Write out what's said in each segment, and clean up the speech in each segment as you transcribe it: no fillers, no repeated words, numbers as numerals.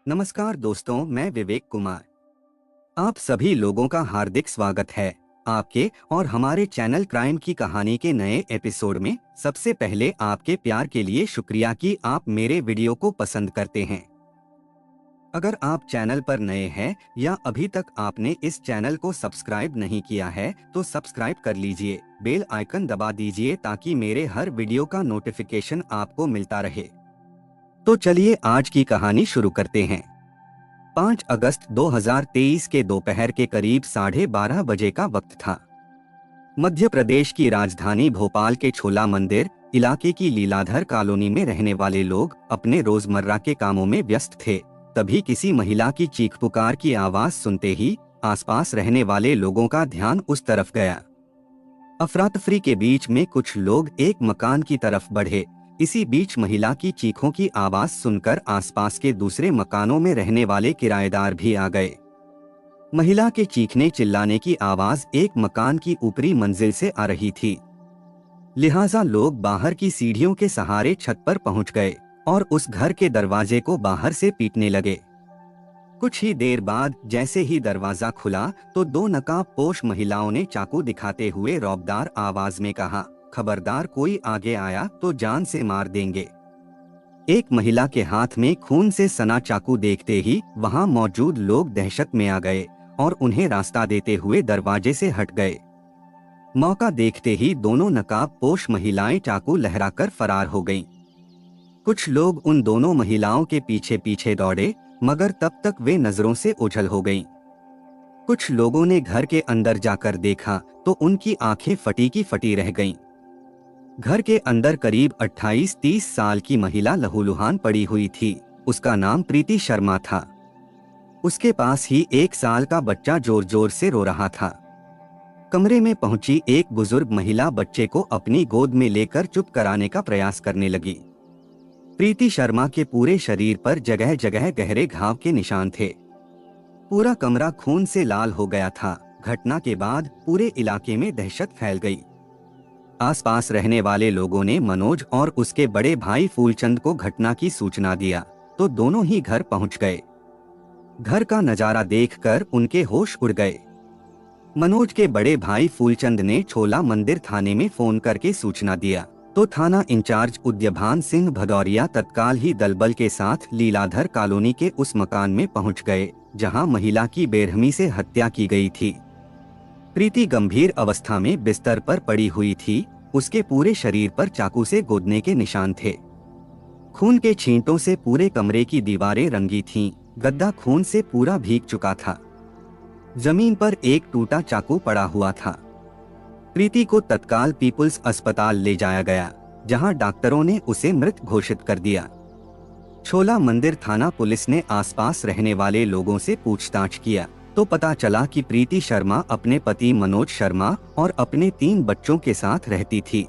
नमस्कार दोस्तों, मैं विवेक कुमार। आप सभी लोगों का हार्दिक स्वागत है आपके और हमारे चैनल क्राइम की कहानी के नए एपिसोड में। सबसे पहले आपके प्यार के लिए शुक्रिया कि आप मेरे वीडियो को पसंद करते हैं। अगर आप चैनल पर नए हैं या अभी तक आपने इस चैनल को सब्सक्राइब नहीं किया है तो सब्सक्राइब कर लीजिए, बेल आइकन दबा दीजिए ताकि मेरे हर वीडियो का नोटिफिकेशन आपको मिलता रहे। तो चलिए आज की कहानी शुरू करते हैं। 5 अगस्त 2023 के दोपहर के करीब 12:30 बजे का वक्त था। मध्य प्रदेश की राजधानी भोपाल के छोला मंदिर इलाके की लीलाधर कॉलोनी में रहने वाले लोग अपने रोजमर्रा के कामों में व्यस्त थे। तभी किसी महिला की चीख पुकार की आवाज सुनते ही आसपास रहने वाले लोगों का ध्यान उस तरफ गया। अफरा तफरी के बीच में कुछ लोग एक मकान की तरफ बढ़े। इसी बीच महिला की चीखों की आवाज सुनकर आसपास के दूसरे मकानों में रहने वाले किराएदार भी आ गए। महिला के चीखने चिल्लाने की आवाज एक मकान की ऊपरी मंजिल से आ रही थी, लिहाजा लोग बाहर की सीढ़ियों के सहारे छत पर पहुंच गए और उस घर के दरवाजे को बाहर से पीटने लगे। कुछ ही देर बाद जैसे ही दरवाजा खुला तो दो नकाबपोश महिलाओं ने चाकू दिखाते हुए रौबदार आवाज में कहा, खबरदार कोई आगे आया तो जान से मार देंगे। एक महिला के हाथ में खून से सना चाकू देखते ही वहां मौजूद लोग दहशत में आ गए और उन्हें रास्ता देते हुए दरवाजे से हट गए। मौका देखते ही दोनों नकाबपोश महिलाएं चाकू लहराकर फरार हो गईं। कुछ लोग उन दोनों महिलाओं के पीछे पीछे दौड़े, मगर तब तक वे नजरों से ओझल हो गईं। कुछ लोगों ने घर के अंदर जाकर देखा तो उनकी आंखें फटी की फटी रह गईं। घर के अंदर करीब 28-30 साल की महिला लहूलुहान पड़ी हुई थी। उसका नाम प्रीति शर्मा था। उसके पास ही 1 साल का बच्चा जोर जोर से रो रहा था। कमरे में पहुंची एक बुजुर्ग महिला बच्चे को अपनी गोद में लेकर चुप कराने का प्रयास करने लगी। प्रीति शर्मा के पूरे शरीर पर जगह जगह गहरे घाव के निशान थे। पूरा कमरा खून से लाल हो गया था। घटना के बाद पूरे इलाके में दहशत फैल गई। आसपास रहने वाले लोगों ने मनोज और उसके बड़े भाई फूलचंद को घटना की सूचना दिया तो दोनों ही घर पहुंच गए। घर का नजारा देखकर उनके होश उड़ गए। मनोज के बड़े भाई फूलचंद ने छोला मंदिर थाने में फोन करके सूचना दिया तो थाना इंचार्ज उद्यभान सिंह भदौरिया तत्काल ही दलबल के साथ लीलाधर कॉलोनी के उस मकान में पहुंच गए जहां महिला की बेरहमी से हत्या की गई थी। प्रीति गंभीर अवस्था में बिस्तर पर पड़ी हुई थी। उसके पूरे शरीर पर चाकू से गोदने के निशान थे। खून के छींटों से पूरे कमरे की दीवारें रंगी थीं। गद्दा खून से पूरा भीग चुका था। जमीन पर एक टूटा चाकू पड़ा हुआ था। प्रीति को तत्काल पीपुल्स अस्पताल ले जाया गया जहां डॉक्टरों ने उसे मृत घोषित कर दिया। छोला मंदिर थाना पुलिस ने आसपास रहने वाले लोगों से पूछताछ किया तो पता चला कि प्रीति शर्मा अपने पति मनोज शर्मा और अपने 3 बच्चों के साथ रहती थी।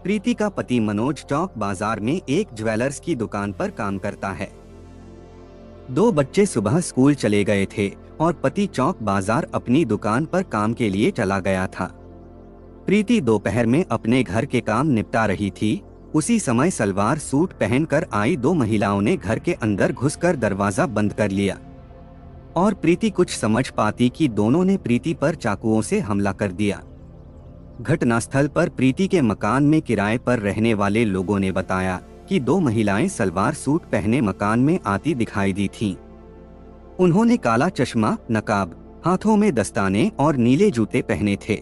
प्रीति का पति मनोज चौक बाजार में एक ज्वेलर्स की दुकान पर काम करता है। 2 बच्चे सुबह स्कूल चले गए थे और पति चौक बाजार अपनी दुकान पर काम के लिए चला गया था। प्रीति दोपहर में अपने घर के काम निपटा रही थी। उसी समय सलवार सूट पहनकर आई 2 महिलाओं ने घर के अंदर घुसकर दरवाजा बंद कर लिया और प्रीति कुछ समझ पाती कि दोनों ने प्रीति पर चाकुओं से हमला कर दिया। घटनास्थल पर प्रीति के मकान में किराए पर रहने वाले लोगों ने बताया कि 2 महिलाएं सलवार सूट पहने मकान में आती दिखाई दी थीं। उन्होंने काला चश्मा, नकाब, हाथों में दस्ताने और नीले जूते पहने थे।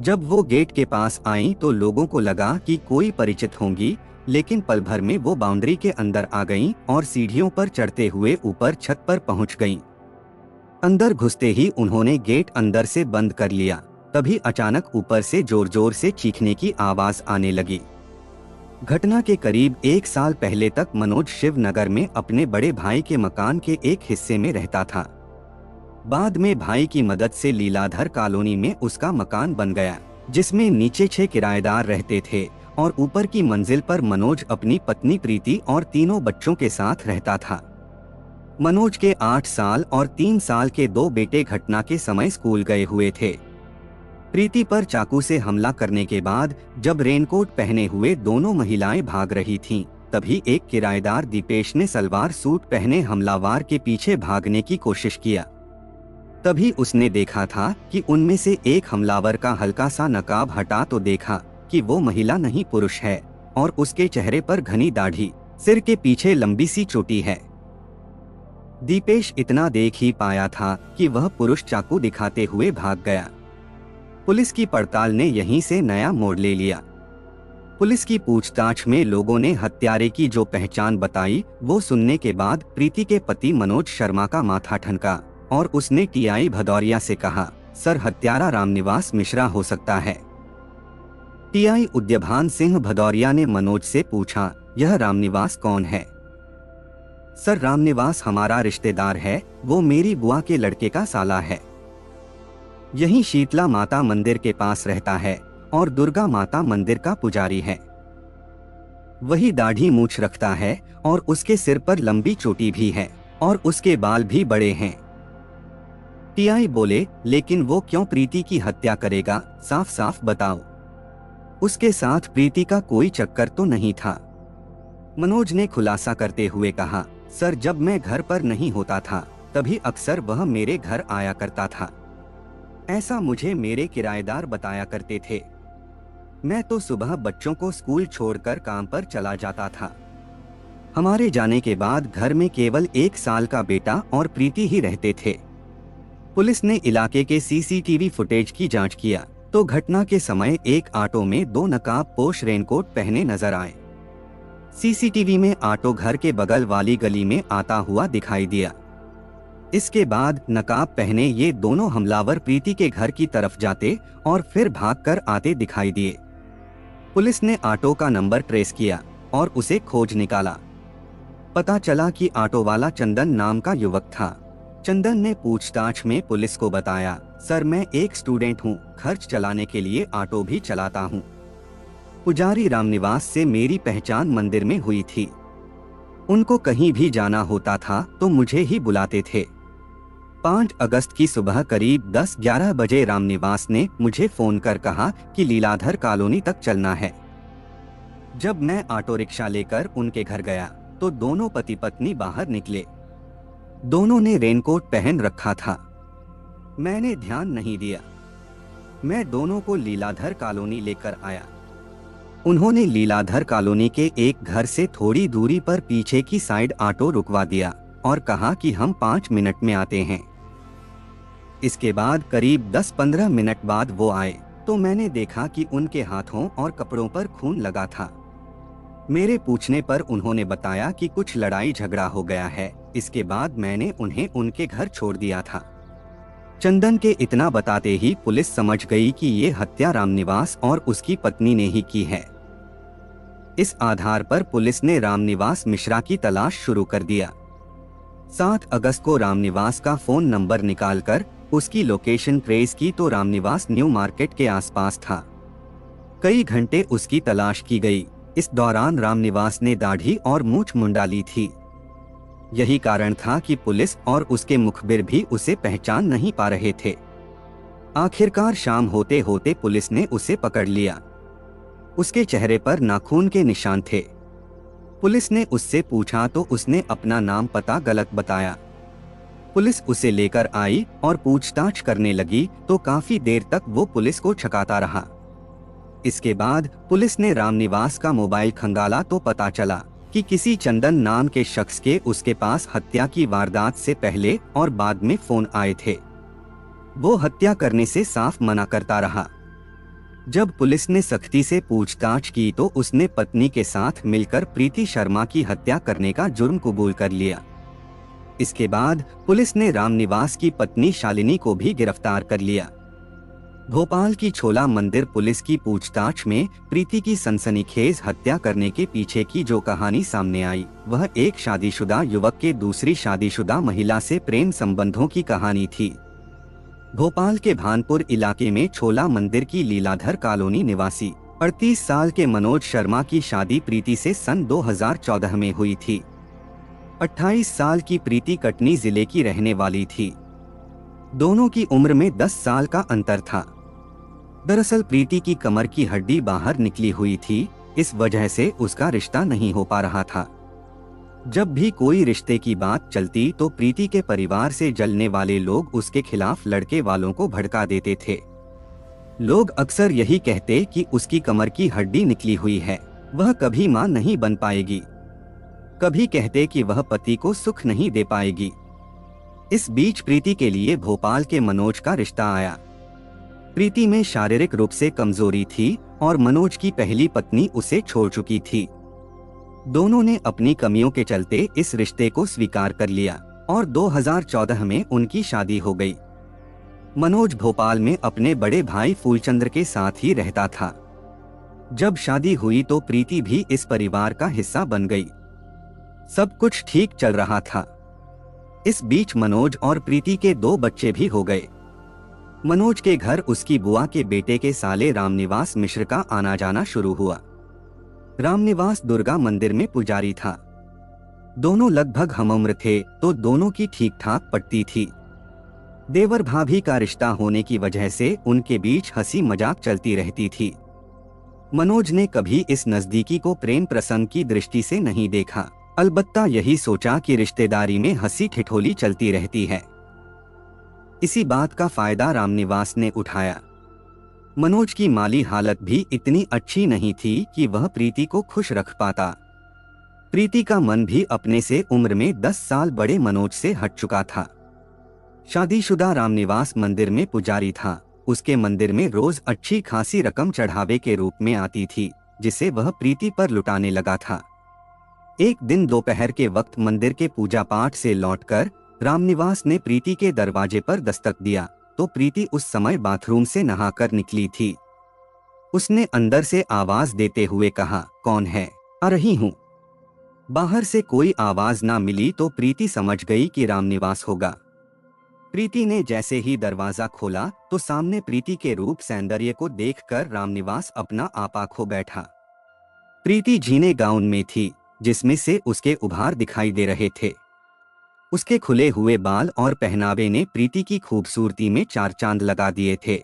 जब वो गेट के पास आईं तो लोगों को लगा कि कोई परिचित होंगी, लेकिन पल भर में वो बाउंड्री के अंदर आ गईं और सीढ़ियों पर चढ़ते हुए ऊपर छत पर पहुंच गईं। अंदर घुसते ही उन्होंने गेट अंदर से बंद कर लिया। तभी अचानक ऊपर से जोर जोर से चीखने की आवाज आने लगी। घटना के करीब 1 साल पहले तक मनोज शिवनगर में अपने बड़े भाई के मकान के एक हिस्से में रहता था। बाद में भाई की मदद से लीलाधर कॉलोनी में उसका मकान बन गया जिसमें नीचे 6 किराएदार रहते थे और ऊपर की मंजिल पर मनोज अपनी पत्नी प्रीति और 3 बच्चों के साथ रहता था। मनोज के 8 साल और 3 साल के 2 बेटे घटना के समय स्कूल गए हुए थे। प्रीति पर चाकू से हमला करने के बाद जब रेनकोट पहने हुए दोनों महिलाएं भाग रही थीं, तभी एक किराएदार दीपेश ने सलवार सूट पहने हमलावर के पीछे भागने की कोशिश किया। तभी उसने देखा था कि उनमें से एक हमलावर का हल्का सा नकाब हटा तो देखा कि वो महिला नहीं पुरुष है और उसके चेहरे पर घनी दाढ़ी, सिर के पीछे लंबी सी चोटी है। दीपेश इतना देख ही पाया था कि वह पुरुष चाकू दिखाते हुए भाग गया। पुलिस की पड़ताल ने यहीं से नया मोड़ ले लिया। पुलिस की पूछताछ में लोगों ने हत्यारे की जो पहचान बताई वो सुनने के बाद प्रीति के पति मनोज शर्मा का माथा ठनका और उसने टीआई भदौरिया से कहा, सर हत्यारा रामनिवास मिश्रा हो सकता है। टीआई उद्यभान सिंह भदौरिया ने मनोज से पूछा, यह रामनिवास कौन है? सर रामनिवास हमारा रिश्तेदार है, वो मेरी बुआ के लड़के का साला है। यही शीतला माता मंदिर के पास रहता है और दुर्गा माता मंदिर का पुजारी है। वही दाढ़ी मूछ रखता है और उसके सिर पर लंबी चोटी भी है और उसके बाल भी बड़े हैं। टीआई बोले, लेकिन वो क्यों प्रीति की हत्या करेगा, साफ साफ बताओ। उसके साथ प्रीति का कोई चक्कर तो नहीं था। मनोज ने खुलासा करते हुए कहा, सर जब मैं घर पर नहीं होता था तभी अक्सर वह मेरे घर आया करता था। ऐसा मुझे मेरे किराएदार बताया करते थे। मैं तो सुबह बच्चों को स्कूल छोड़कर काम पर चला जाता था। हमारे जाने के बाद घर में केवल 1 साल का बेटा और प्रीति ही रहते थे। पुलिस ने इलाके के सीसीटीवी फुटेज की जांच किया तो घटना के समय एक ऑटो में 2 नकाबपोश रेनकोट पहने नजर आए। सीसीटीवी में ऑटो घर के बगल वाली गली में आता हुआ दिखाई दिया। इसके बाद नकाब पहने ये दोनों हमलावर प्रीति के घर की तरफ जाते और फिर भागकर आते दिखाई दिए। पुलिस ने ऑटो का नंबर ट्रेस किया और उसे खोज निकाला। पता चला कि ऑटो वाला चंदन नाम का युवक था। चंदन ने पूछताछ में पुलिस को बताया, सर मैं एक स्टूडेंट हूँ, खर्च चलाने के लिए ऑटो भी चलाता हूँ। पुजारी रामनिवास से मेरी पहचान मंदिर में हुई थी। उनको कहीं भी जाना होता था तो मुझे ही बुलाते थे। 5 अगस्त की सुबह करीब 10-11 बजे रामनिवास ने मुझे फोन कर कहा कि लीलाधर कॉलोनी तक चलना है। जब मैं ऑटो रिक्शा लेकर उनके घर गया तो दोनों पति पत्नी बाहर निकले। दोनों ने रेनकोट पहन रखा था। मैंने ध्यान नहीं दिया। मैं दोनों को लीलाधर कॉलोनी लेकर आया। उन्होंने लीलाधर कॉलोनी के एक घर से थोड़ी दूरी पर पीछे की साइड ऑटो रुकवा दिया और कहा कि हम 5 मिनट में आते हैं। इसके बाद करीब 10-15 मिनट बाद वो आए तो मैंने देखा कि उनके हाथों और कपड़ों पर खून लगा था। मेरे पूछने पर उन्होंने बताया कि कुछ लड़ाई झगड़ा हो गया है। इसके बाद मैंने उन्हें उनके घर छोड़ दिया था। चंदन के इतना बताते ही पुलिस समझ गई कि ये हत्या रामनिवास और उसकी पत्नी ने ही की है। इस आधार पर पुलिस ने रामनिवास मिश्रा की तलाश शुरू कर दिया। 7 अगस्त को रामनिवास का फोन नंबर निकालकर उसकी लोकेशन ट्रेस की तो रामनिवास न्यू मार्केट के आसपास था। कई घंटे उसकी तलाश की गई। इस दौरान रामनिवास ने दाढ़ी और मूंछ मुंडा ली थी। यही कारण था कि पुलिस और उसके मुखबिर भी उसे पहचान नहीं पा रहे थे। आखिरकार शाम होते होते पुलिस ने उसे पकड़ लिया। उसके चेहरे पर नाखून के निशान थे। पुलिस ने उससे पूछा तो उसने अपना नाम पता गलत बताया। पुलिस उसे लेकर आई और पूछताछ करने लगी तो काफी देर तक वो पुलिस को छकाता रहा। इसके बाद पुलिस ने रामनिवास का मोबाइल खंगाला तो पता चला कि किसी चंदन नाम के शख्स के उसके पास हत्या की वारदात से पहले और बाद में फोन आए थे। वो हत्या करने से साफ मना करता रहा। जब पुलिस ने सख्ती से पूछताछ की तो उसने पत्नी के साथ मिलकर प्रीति शर्मा की हत्या करने का जुर्म कबूल कर लिया। इसके बाद पुलिस ने रामनिवास की पत्नी शालिनी को भी गिरफ्तार कर लिया। भोपाल की छोला मंदिर पुलिस की पूछताछ में प्रीति की सनसनीखेज हत्या करने के पीछे की जो कहानी सामने आई वह एक शादीशुदा युवक के दूसरी शादीशुदा महिला से प्रेम संबंधों की कहानी थी। भोपाल के भानपुर इलाके में छोला मंदिर की लीलाधर कॉलोनी निवासी 38 साल के मनोज शर्मा की शादी प्रीति से सन 2014 में हुई थी। 28 साल की प्रीति कटनी जिले की रहने वाली थी। दोनों की उम्र में 10 साल का अंतर था। दरअसल प्रीति की कमर की हड्डी बाहर निकली हुई थी इस वजह से उसका रिश्ता नहीं हो पा रहा था। जब भी कोई रिश्ते की बात चलती तो प्रीति के परिवार से जलने वाले लोग उसके खिलाफ लड़के वालों को भड़का देते थे। लोग अक्सर यही कहते कि उसकी कमर की हड्डी निकली हुई है, वह कभी मां नहीं बन पाएगी। कभी कहते कि वह पति को सुख नहीं दे पाएगी। इस बीच प्रीति के लिए भोपाल के मनोज का रिश्ता आया। प्रीति में शारीरिक रूप से कमजोरी थी और मनोज की पहली पत्नी उसे छोड़ चुकी थी। दोनों ने अपनी कमियों के चलते इस रिश्ते को स्वीकार कर लिया और 2014 में उनकी शादी हो गई। मनोज भोपाल में अपने बड़े भाई फूलचंद्र के साथ ही रहता था। जब शादी हुई तो प्रीति भी इस परिवार का हिस्सा बन गई। सब कुछ ठीक चल रहा था। इस बीच मनोज और प्रीति के 2 बच्चे भी हो गए। मनोज के घर उसकी बुआ के बेटे के साले रामनिवास मिश्र का आना जाना शुरू हुआ। रामनिवास दुर्गा मंदिर में पुजारी था। दोनों लगभग हमउम्र थे तो दोनों की ठीक ठाक पटती थी। देवर भाभी का रिश्ता होने की वजह से उनके बीच हंसी मजाक चलती रहती थी। मनोज ने कभी इस नजदीकी को प्रेम प्रसंग की दृष्टि से नहीं देखा, अलबत्ता यही सोचा कि रिश्तेदारी में हंसी ठिठोली चलती रहती है। इसी बात का फायदा रामनिवास ने उठाया। मनोज की माली हालत भी इतनी अच्छी नहीं थी कि वह प्रीति को खुश रख पाता। प्रीति का मन भी अपने से उम्र में 10 साल बड़े मनोज से हट चुका था। शादीशुदा रामनिवास मंदिर में पुजारी था। उसके मंदिर में रोज अच्छी खासी रकम चढ़ावे के रूप में आती थी, जिसे वह प्रीति पर लुटाने लगा था। एक दिन दोपहर के वक्त मंदिर के पूजा पाठ से लौटकर रामनिवास ने प्रीति के दरवाजे पर दस्तक दिया तो प्रीति उस समय बाथरूम से नहाकर निकली थी। उसने अंदर से आवाज देते हुए कहा, कौन है? आ रही हूँ। बाहर से कोई आवाज ना मिली तो प्रीति समझ गई कि रामनिवास होगा। प्रीति ने जैसे ही दरवाजा खोला तो सामने प्रीति के रूप सौंदर्य को देखकर रामनिवास अपना आपा खो बैठा। प्रीति झीने गाउन में थी जिसमें से उसके उभार दिखाई दे रहे थे। उसके खुले हुए बाल और पहनावे ने प्रीति की खूबसूरती में 4 चांद लगा दिए थे।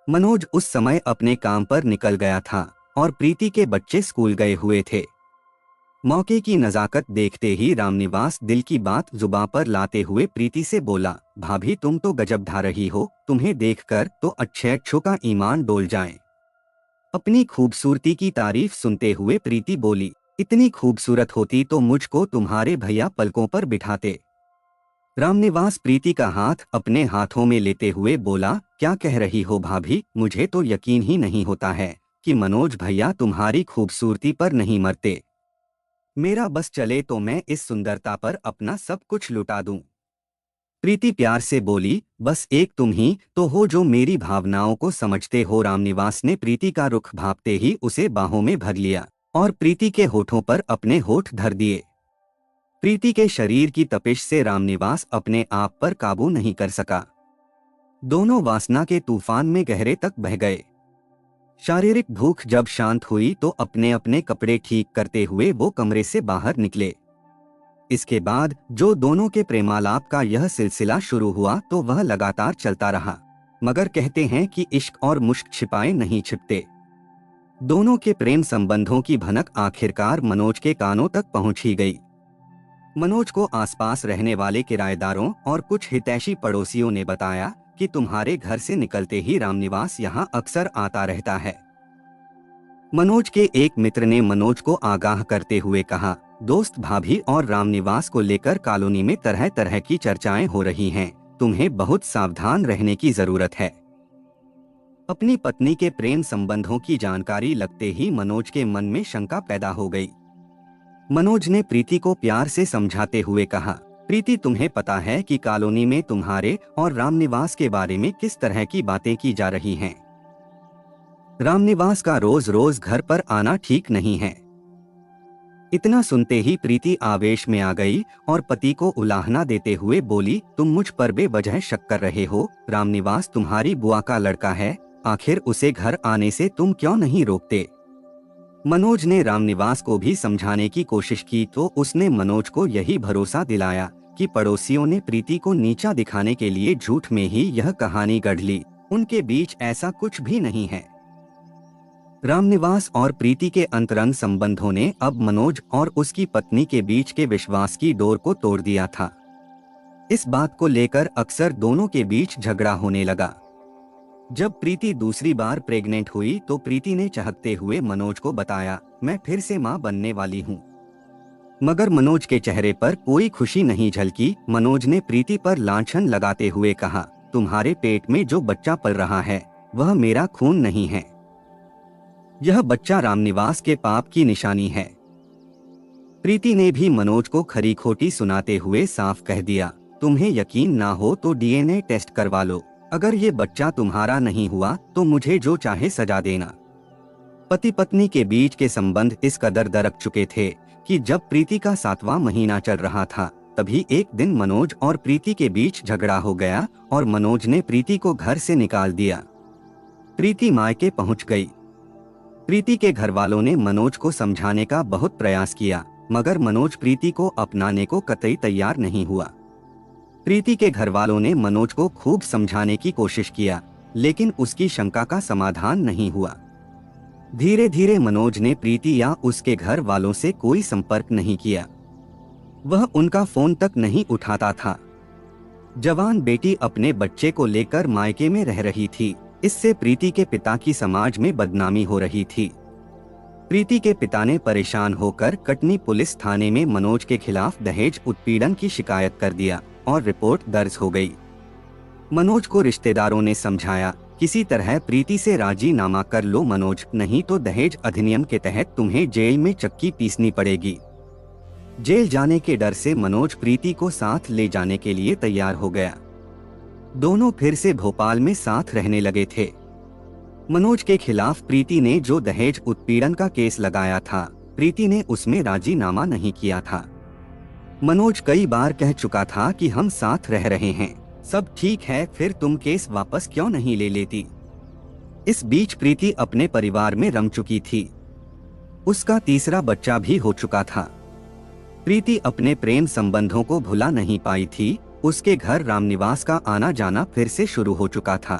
मनोज उस समय अपने काम पर निकल गया था और प्रीति के बच्चे स्कूल गए हुए थे। मौके की नजाकत देखते ही रामनिवास दिल की बात जुबां पर लाते हुए प्रीति से बोला, भाभी तुम तो गजब ढा रही हो, तुम्हें देखकर तो अच्छे का ईमान डोल जाए। अपनी खूबसूरती की तारीफ सुनते हुए प्रीति बोली, इतनी खूबसूरत होती तो मुझको तुम्हारे भैया पलकों पर बिठाते। रामनिवास प्रीति का हाथ अपने हाथों में लेते हुए बोला, क्या कह रही हो भाभी, मुझे तो यकीन ही नहीं होता है कि मनोज भैया तुम्हारी खूबसूरती पर नहीं मरते। मेरा बस चले तो मैं इस सुंदरता पर अपना सब कुछ लुटा दूं। प्रीति प्यार से बोली, बस एक तुम ही तो हो जो मेरी भावनाओं को समझते हो। रामनिवास ने प्रीति का रुख भांपते ही उसे बाहों में भर लिया और प्रीति के होठों पर अपने होठ धर दिए। प्रीति के शरीर की तपिश से रामनिवास अपने आप पर काबू नहीं कर सका। दोनों वासना के तूफान में गहरे तक बह गए। शारीरिक भूख जब शांत हुई तो अपने अपने कपड़े ठीक करते हुए वो कमरे से बाहर निकले। इसके बाद जो दोनों के प्रेमालाप का यह सिलसिला शुरू हुआ तो वह लगातार चलता रहा, मगर कहते हैं कि इश्क और मुश्क छिपाए नहीं छिपते। दोनों के प्रेम संबंधों की भनक आखिरकार मनोज के कानों तक पहुंच ही गई। मनोज को आसपास रहने वाले किराएदारों और कुछ हितैषी पड़ोसियों ने बताया कि तुम्हारे घर से निकलते ही रामनिवास यहाँ अक्सर आता रहता है। मनोज के एक मित्र ने मनोज को आगाह करते हुए कहा, दोस्त भाभी और रामनिवास को लेकर कॉलोनी में तरह तरह की चर्चाएं हो रही हैं, तुम्हें बहुत सावधान रहने की जरूरत है। अपनी पत्नी के प्रेम संबंधों की जानकारी लगते ही मनोज के मन में शंका पैदा हो गई। मनोज ने प्रीति को प्यार से समझाते हुए कहा, प्रीति तुम्हें पता है कि कॉलोनी में तुम्हारे और रामनिवास के बारे में किस तरह की बातें की जा रही हैं। रामनिवास का रोज रोज घर पर आना ठीक नहीं है। इतना सुनते ही प्रीति आवेश में आ गई और पति को उलाहना देते हुए बोली, तुम मुझ पर बेवजह शक कर रहे हो। रामनिवास तुम्हारी बुआ का लड़का है, आखिर उसे घर आने से तुम क्यों नहीं रोकते। मनोज ने रामनिवास को भी समझाने की कोशिश की तो उसने मनोज को यही भरोसा दिलाया कि पड़ोसियों ने प्रीति को नीचा दिखाने के लिए झूठ में ही यह कहानी गढ़ ली, उनके बीच ऐसा कुछ भी नहीं है। रामनिवास और प्रीति के अंतरंग संबंधों ने अब मनोज और उसकी पत्नी के बीच के विश्वास की डोर को तोड़ दिया था। इस बात को लेकर अक्सर दोनों के बीच झगड़ा होने लगा। जब प्रीति दूसरी बार प्रेग्नेंट हुई तो प्रीति ने चहकते हुए मनोज को बताया, मैं फिर से मां बनने वाली हूं। मगर मनोज के चेहरे पर कोई खुशी नहीं झलकी। मनोज ने प्रीति पर लांछन लगाते हुए कहा, तुम्हारे पेट में जो बच्चा पल रहा है वह मेरा खून नहीं है, यह बच्चा रामनिवास के पाप की निशानी है। प्रीति ने भी मनोज को खरी खोटी सुनाते हुए साफ कह दिया, तुम्हें यकीन ना हो तो डीएनए टेस्ट करवा लो, अगर ये बच्चा तुम्हारा नहीं हुआ तो मुझे जो चाहे सजा देना। पति पत्नी के बीच के संबंध इस कदर दरक चुके थे कि जब प्रीति का 7वां महीना चल रहा था तभी एक दिन मनोज और प्रीति के बीच झगड़ा हो गया और मनोज ने प्रीति को घर से निकाल दिया। प्रीति मायके पहुंच गई। प्रीति के घर वालों ने मनोज को समझाने का बहुत प्रयास किया मगर मनोज प्रीति को अपनाने को कतई तैयार नहीं हुआ। प्रीति के घर वालों ने मनोज को खूब समझाने की कोशिश किया लेकिन उसकी शंका का समाधान नहीं हुआ। धीरे धीरे मनोज ने प्रीति या उसके घर वालों से कोई संपर्क नहीं किया। वह उनका फोन तक नहीं उठाता था। जवान बेटी अपने बच्चे को लेकर मायके में रह रही थी। इससे प्रीति के पिता की समाज में बदनामी हो रही थी। प्रीति के पिता ने परेशान होकर कटनी पुलिस थाने में मनोज के खिलाफ दहेज उत्पीड़न की शिकायत कर दिया और रिपोर्ट दर्ज हो गई। मनोज को रिश्तेदारों ने समझाया, किसी तरह प्रीति से राजीनामा कर लो मनोज, नहीं तो दहेज अधिनियम के तहत तुम्हें जेल में चक्की पीसनी पड़ेगी। जेल जाने के डर से मनोज प्रीति को साथ ले जाने के लिए तैयार हो गया। दोनों फिर से भोपाल में साथ रहने लगे थे। मनोज के खिलाफ प्रीति ने जो दहेज उत्पीड़न का केस लगाया था, प्रीति ने उसमें राजीनामा नहीं किया था। मनोज कई बार कह चुका था कि हम साथ रह रहे हैं, सब ठीक है, फिर तुम केस वापस क्यों नहीं ले लेती। इस बीच प्रीति अपने परिवार में रम चुकी थी। उसका तीसरा बच्चा भी हो चुका था। प्रीति अपने प्रेम संबंधों को भुला नहीं पाई थी। उसके घर रामनिवास का आना जाना फिर से शुरू हो चुका था।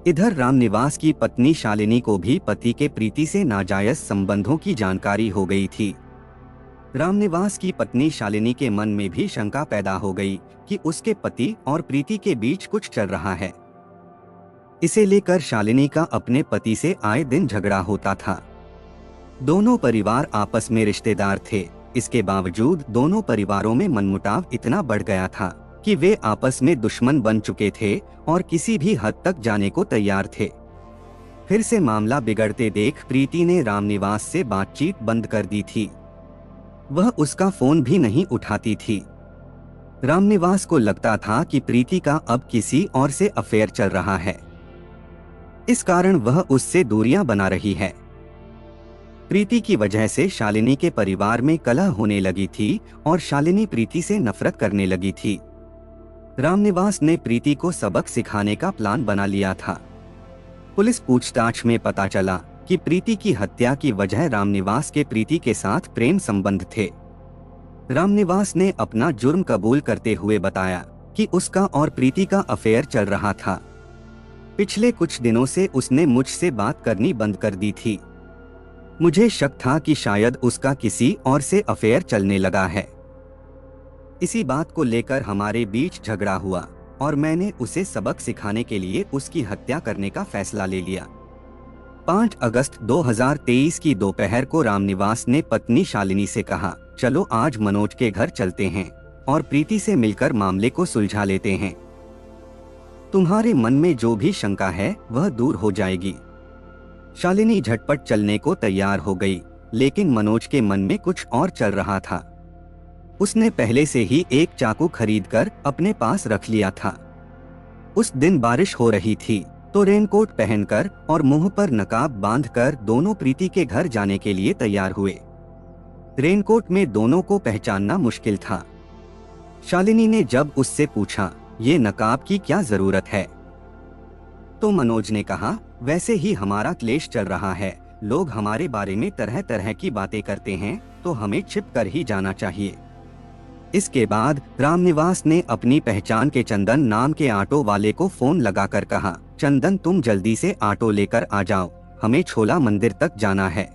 इधर रामनिवास की पत्नी शालिनी को भी पति के प्रीति से नाजायज संबंधों की जानकारी हो गई थी। रामनिवास की पत्नी शालिनी के मन में भी शंका पैदा हो गई कि उसके पति और प्रीति के बीच कुछ चल रहा है। इसे लेकर शालिनी का अपने पति से आए दिन झगड़ा होता था। दोनों परिवार आपस में रिश्तेदार थे। इसके बावजूद दोनों परिवारों में मनमुटाव इतना बढ़ गया था कि वे आपस में दुश्मन बन चुके थे और किसी भी हद तक जाने को तैयार थे। फिर से मामला बिगड़ते देख प्रीति ने रामनिवास से बातचीत बंद कर दी थी। वह उसका फोन भी नहीं उठाती थी। रामनिवास को लगता था कि प्रीति का अब किसी और से अफेयर चल रहा है। इस कारण वह उससे दूरियां बना रही है। प्रीति की वजह से शालिनी के परिवार में कलह होने लगी थी और शालिनी प्रीति से नफरत करने लगी थी। रामनिवास ने प्रीति को सबक सिखाने का प्लान बना लिया था। पुलिस पूछताछ में पता चला कि प्रीति की हत्या की वजह रामनिवास के प्रीति के साथ प्रेम संबंध थे। रामनिवास ने अपना जुर्म कबूल करते हुए बताया कि उसका और प्रीति का अफेयर चल रहा था। पिछले कुछ दिनों से उसने मुझसे बात करनी बंद कर दी थी। मुझे शक था कि शायद उसका किसी और से अफेयर चलने लगा है। इसी बात को लेकर हमारे बीच झगड़ा हुआ और मैंने उसे सबक सिखाने के लिए उसकी हत्या करने का फैसला ले लिया। 5 अगस्त 2023 की दोपहर को रामनिवास ने पत्नी शालिनी से कहा, चलो आज मनोज के घर चलते हैं और प्रीति से मिलकर मामले को सुलझा लेते हैं। तुम्हारे मन में जो भी शंका है वह दूर हो जाएगी। शालिनी झटपट चलने को तैयार हो गई, लेकिन मनोज के मन में कुछ और चल रहा था। उसने पहले से ही एक चाकू खरीदकर अपने पास रख लिया था। उस दिन बारिश हो रही थी तो रेनकोट पहनकर और मुंह पर नकाब बांधकर दोनों प्रीति के घर जाने के लिए तैयार हुए। रेनकोट में दोनों को पहचानना मुश्किल था। शालिनी ने जब उससे पूछा, ये नकाब की क्या जरूरत है, तो मनोज ने कहा, वैसे ही हमारा क्लेश चल रहा है, लोग हमारे बारे में तरह तरह की बातें करते हैं तो हमें छिप कर ही जाना चाहिए। इसके बाद रामनिवास ने अपनी पहचान के चंदन नाम के ऑटो वाले को फोन लगाकर कहा, चंदन तुम जल्दी से ऑटो लेकर आ जाओ, हमें छोला मंदिर तक जाना है।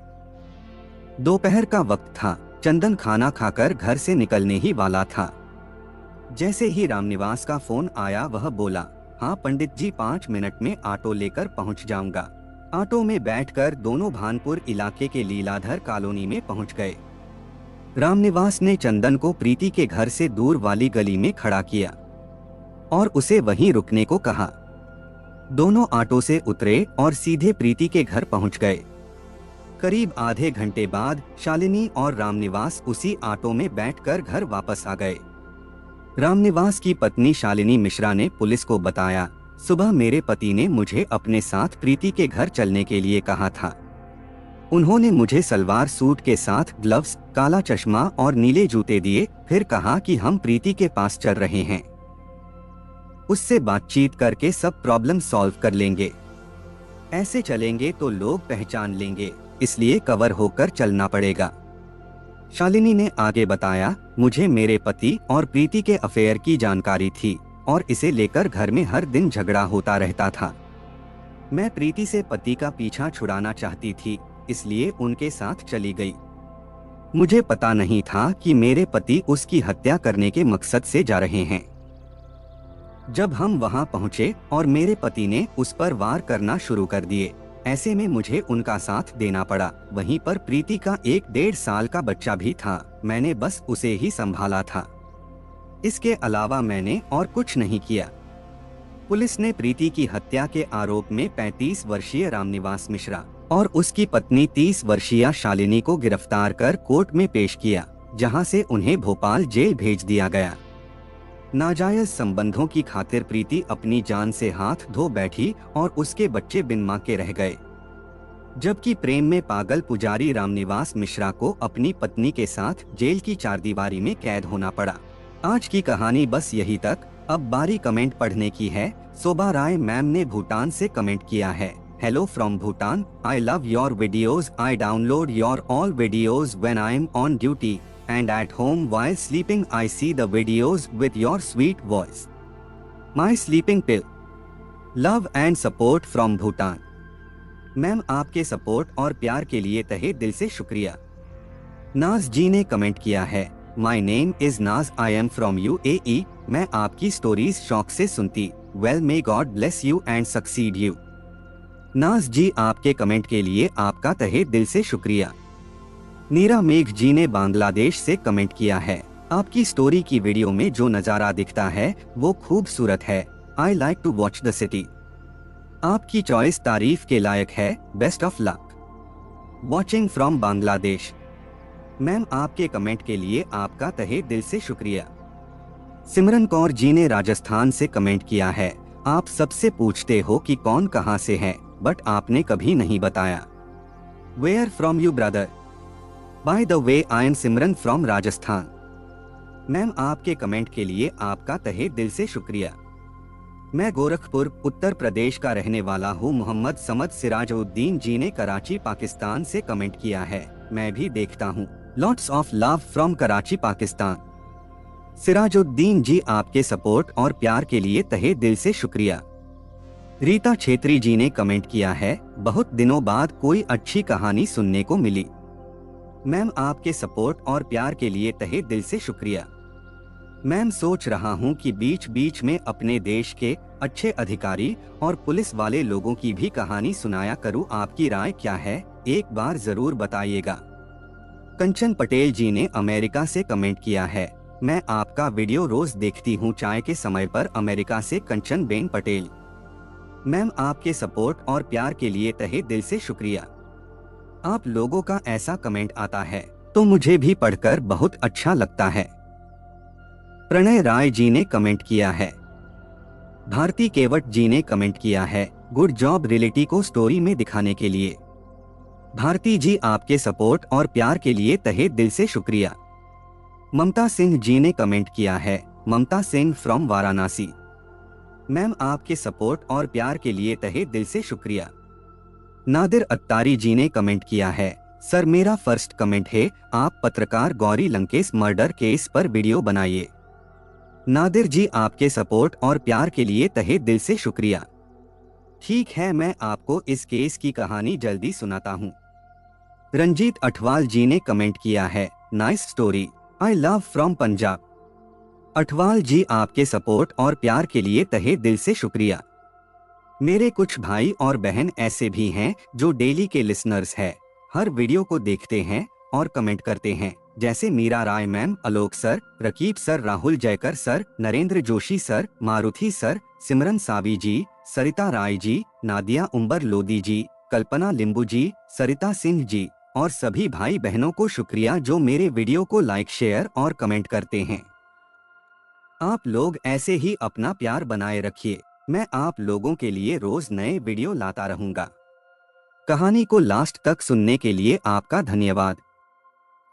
दोपहर का वक्त था। चंदन खाना खाकर घर से निकलने ही वाला था। जैसे ही रामनिवास का फोन आया वह बोला, हाँ पंडित जी 5 मिनट में ऑटो लेकर पहुंच जाऊंगा। ऑटो में बैठकर दोनों भानपुर इलाके के लीलाधर कॉलोनी में पहुंच गए। रामनिवास ने चंदन को प्रीति के घर से दूर वाली गली में खड़ा किया और उसे वहीं रुकने को कहा। दोनों ऑटो से उतरे और सीधे प्रीति के घर पहुंच गए। करीब आधे घंटे बाद शालिनी और रामनिवास उसी ऑटो में बैठकर घर वापस आ गए। रामनिवास की पत्नी शालिनी मिश्रा ने पुलिस को बताया, सुबह मेरे पति ने मुझे अपने साथ प्रीति के घर चलने के लिए कहा था। उन्होंने मुझे सलवार सूट के साथ ग्लव्स, काला चश्मा और नीले जूते दिए, फिर कहा कि हम प्रीति के पास चल रहे हैं, उससे बातचीत करके सब प्रॉब्लम सॉल्व कर लेंगे। ऐसे चलेंगे तो लोग पहचान लेंगे, इसलिए कवर होकर चलना पड़ेगा। शालिनी ने आगे बताया, मुझे मेरे पति और प्रीति के अफेयर की जानकारी थी और इसे लेकर घर में हर दिन झगड़ा होता रहता था। मैं प्रीति से पति का पीछा छुड़ाना चाहती थी, इसलिए उनके साथ चली गई। मुझे पता नहीं था कि मेरे पति उसकी हत्या करने के मकसद से जा रहे हैं। जब हम वहां पहुंचे और मेरे पति ने उस पर वार करना शुरू कर दिए, ऐसे में मुझे उनका साथ देना पड़ा। वहीं पर प्रीति का 1-1.5 साल का बच्चा भी था, मैंने बस उसे ही संभाला था। इसके अलावा मैंने और कुछ नहीं किया। पुलिस ने प्रीति की हत्या के आरोप में 35 वर्षीय रामनिवास मिश्रा और उसकी पत्नी 30 वर्षीय शालिनी को गिरफ्तार कर कोर्ट में पेश किया, जहां से उन्हें भोपाल जेल भेज दिया गया। नाजायज संबंधों की खातिर प्रीति अपनी जान से हाथ धो बैठी और उसके बच्चे बिन मां के रह गए, जबकि प्रेम में पागल पुजारी रामनिवास मिश्रा को अपनी पत्नी के साथ जेल की चारदीवारी में कैद होना पड़ा। आज की कहानी बस यही तक। अब बारी कमेंट पढ़ने की है। शोभा राय मैम ने भूटान से कमेंट किया है, hello from Bhutan, I love your videos, I download your all videos when I am on duty and at home while sleeping I see the videos with your sweet voice. My sleeping pill. Love and support from Bhutan. Ma'am आपके support और प्यार के लिए तहे दिल से शुक्रिया। नाज जी ने कमेंट किया है, My name is नाज, I am from UAE. मैं आपकी स्टोरीज शौक से सुनती। Well may God bless you and succeed you. नाज जी आपके कमेंट के लिए आपका तहे दिल से शुक्रिया। नीरा मेघ जी ने बांग्लादेश से कमेंट किया है, आपकी स्टोरी की वीडियो में जो नज़ारा दिखता है वो खूबसूरत है। I like to watch the city. आपकी चॉइस तारीफ के लायक है। Best of luck. Watching from Bangladesh. Ma'am आपके कमेंट के लिए आपका तहे दिल से शुक्रिया। सिमरन कौर जी ने राजस्थान से कमेंट किया है, आप सबसे पूछते हो कि कौन कहां से है, बट आपने कभी नहीं बताया। Where from you brother? By the way I am Simran from Rajasthan. Ma'am आपके कमेंट के लिए आपका तहे दिल से शुक्रिया। मैं गोरखपुर उत्तर प्रदेश का रहने वाला हूँ। मोहम्मद समद सिराजुद्दीन जी ने कराची पाकिस्तान से कमेंट किया है, मैं भी देखता हूँ। Lots of love from Karachi Pakistan. Sirajuddin ji आपके सपोर्ट और प्यार के लिए तहे दिल से शुक्रिया। रीता छेत्री जी ने कमेंट किया है, बहुत दिनों बाद कोई अच्छी कहानी सुनने को मिली। मैम आपके सपोर्ट और प्यार के लिए तहे दिल से शुक्रिया। मैम सोच रहा हूँ कि बीच बीच में अपने देश के अच्छे अधिकारी और पुलिस वाले लोगों की भी कहानी सुनाया करूँ, आपकी राय क्या है, एक बार जरूर बताइएगा। कंचन पटेल जी ने अमेरिका से कमेंट किया है, मैं आपका वीडियो रोज देखती हूँ चाय के समय पर। अमेरिका से कंचन बेन पटेल। मैम आपके सपोर्ट और प्यार के लिए तहे दिल से शुक्रिया। आप लोगों का ऐसा कमेंट आता है तो मुझे भी पढ़कर बहुत अच्छा लगता है। प्रणय राय जी ने कमेंट किया है। भारती केवट जी ने कमेंट किया है, गुड जॉब रिलेटी को स्टोरी में दिखाने के लिए। भारती जी आपके सपोर्ट और प्यार के लिए तहे दिल से शुक्रिया। ममता सिंह जी ने कमेंट किया है, ममता सिंह फ्रॉम वाराणसी। मैम आपके सपोर्ट और प्यार के लिए तहे दिल से शुक्रिया। नादिर अत्तारी जी ने कमेंट किया है, सर मेरा फर्स्ट कमेंट है, आप पत्रकार गौरी लंकेश मर्डर केस पर वीडियो बनाइए। नादिर जी आपके सपोर्ट और प्यार के लिए तहे दिल से शुक्रिया। ठीक है, मैं आपको इस केस की कहानी जल्दी सुनाता हूँ। रंजीत अठवाल जी ने कमेंट किया है, nice story, I love from Punjab. Athwal ji, आपके सपोर्ट और प्यार के लिए तहे दिल से शुक्रिया। मेरे कुछ भाई और बहन ऐसे भी हैं जो डेली के लिसनर्स हैं, हर वीडियो को देखते हैं और कमेंट करते हैं, जैसे Meera Rai ma'am, Alok sir, Raqib sir, Rahul Jaykar sir, Narendra Joshi sir, Maruti sir, Simran Savi ji, Sarita Rai ji, Nadia Umbar Lodi ji, Kalpana Limbu ji, सरिता सिंह जी और सभी भाई बहनों को शुक्रिया जो मेरे वीडियो को लाइक, शेयर और कमेंट करते हैं। आप लोग ऐसे ही अपना प्यार बनाए रखिए। मैं आप लोगों के लिए रोज नए वीडियो लाता रहूंगा। कहानी को लास्ट तक सुनने के लिए आपका धन्यवाद।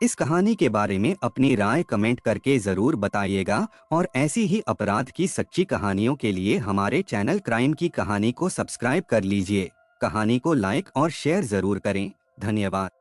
इस कहानी के बारे में अपनी राय कमेंट करके जरूर बताइएगा और ऐसी ही अपराध की सच्ची कहानियों के लिए हमारे चैनल क्राइम की कहानी को सब्सक्राइब कर लीजिए। कहानी को लाइक और शेयर जरूर करें। धन्यवाद।